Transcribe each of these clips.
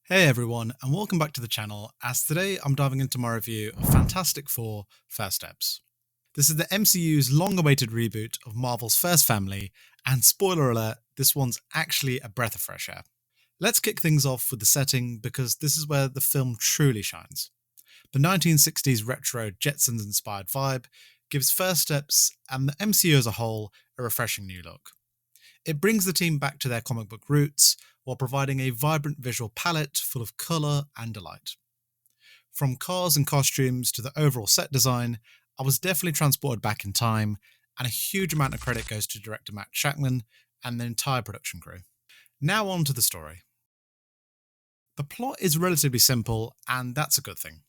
Hey everyone, and welcome back to the channel, as today I'm diving into my review of Fantastic Four First Steps. This is the MCU's long-awaited reboot of Marvel's first family, and spoiler alert, this one's actually a breath of fresh air. Let's kick things off with the setting, because this is where the film truly shines. The 1960s retro Jetsons-inspired vibe gives First Steps, and the MCU as a whole, a refreshing new look. It brings the team back to their comic book roots while providing a vibrant visual palette full of colour and delight. From cars and costumes to the overall set design, I was definitely transported back in time, and a huge amount of credit goes to director Matt Shakman and the entire production crew. Now on to the story. The plot is relatively simple, and that's a good thing.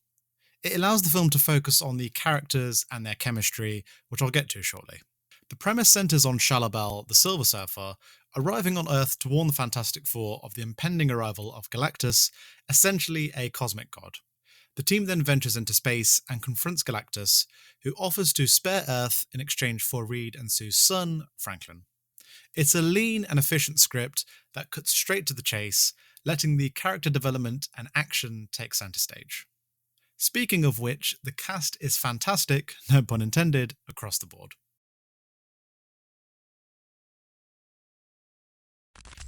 It allows the film to focus on the characters and their chemistry, which I'll get to shortly. The premise centers on Shalabel, the Silver Surfer, arriving on Earth to warn the Fantastic Four of the impending arrival of Galactus, essentially a cosmic god. The team then ventures into space and confronts Galactus, who offers to spare Earth in exchange for Reed and Sue's son, Franklin. It's a lean and efficient script that cuts straight to the chase, letting the character development and action take center stage. Speaking of which, the cast is fantastic, no pun intended, across the board.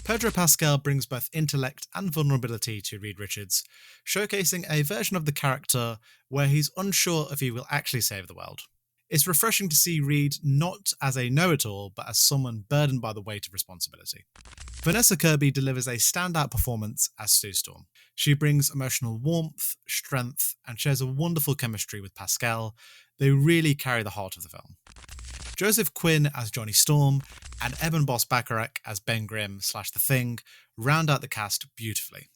Pedro Pascal brings both intellect and vulnerability to Reed Richards, showcasing a version of the character where he's unsure if he will actually save the world. It's refreshing to see Reed not as a know-it-all, but as someone burdened by the weight of responsibility. Vanessa Kirby delivers a standout performance as Sue Storm. She brings emotional warmth, strength, and shares a wonderful chemistry with Pascal. They really carry the heart of the film. Joseph Quinn as Johnny Storm and Eben Boss-Bacharach as Ben Grimm / The Thing round out the cast beautifully.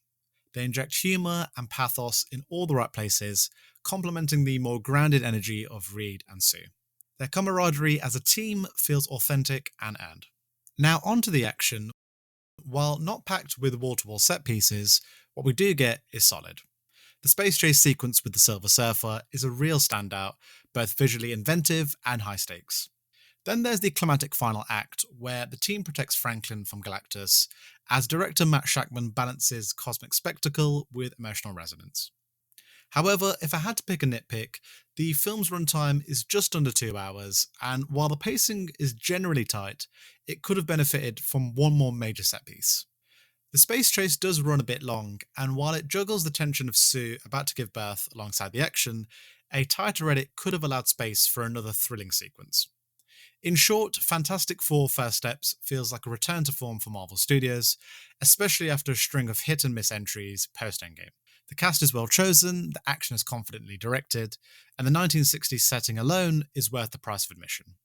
They inject humour and pathos in all the right places, complementing the more grounded energy of Reed and Sue. Their camaraderie as a team feels authentic and earned. Now on to the action. While not packed with wall-to-wall set pieces, what we do get is solid. The space chase sequence with the Silver Surfer is a real standout, both visually inventive and high stakes. Then there's the climactic final act, where the team protects Franklin from Galactus, as director Matt Shakman balances cosmic spectacle with emotional resonance. However, if I had to pick a nitpick, the film's runtime is just under 2 hours, and while the pacing is generally tight, it could have benefited from one more major set piece. The space chase does run a bit long, and while it juggles the tension of Sue about to give birth alongside the action, a tighter edit could have allowed space for another thrilling sequence. In short, Fantastic Four First Steps feels like a return to form for Marvel Studios, especially after a string of hit-and-miss entries post-Endgame. The cast is well chosen, the action is confidently directed, and the 1960s setting alone is worth the price of admission.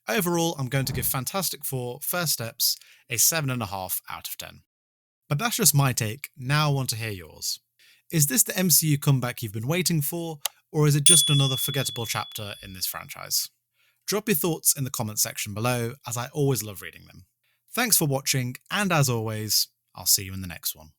Overall, I'm going to give Fantastic Four First Steps a 7.5 out of 10. But that's just my take, now I want to hear yours. Is this the MCU comeback you've been waiting for, or is it just another forgettable chapter in this franchise? Drop your thoughts in the comments section below, as I always love reading them. Thanks for watching, and as always, I'll see you in the next one.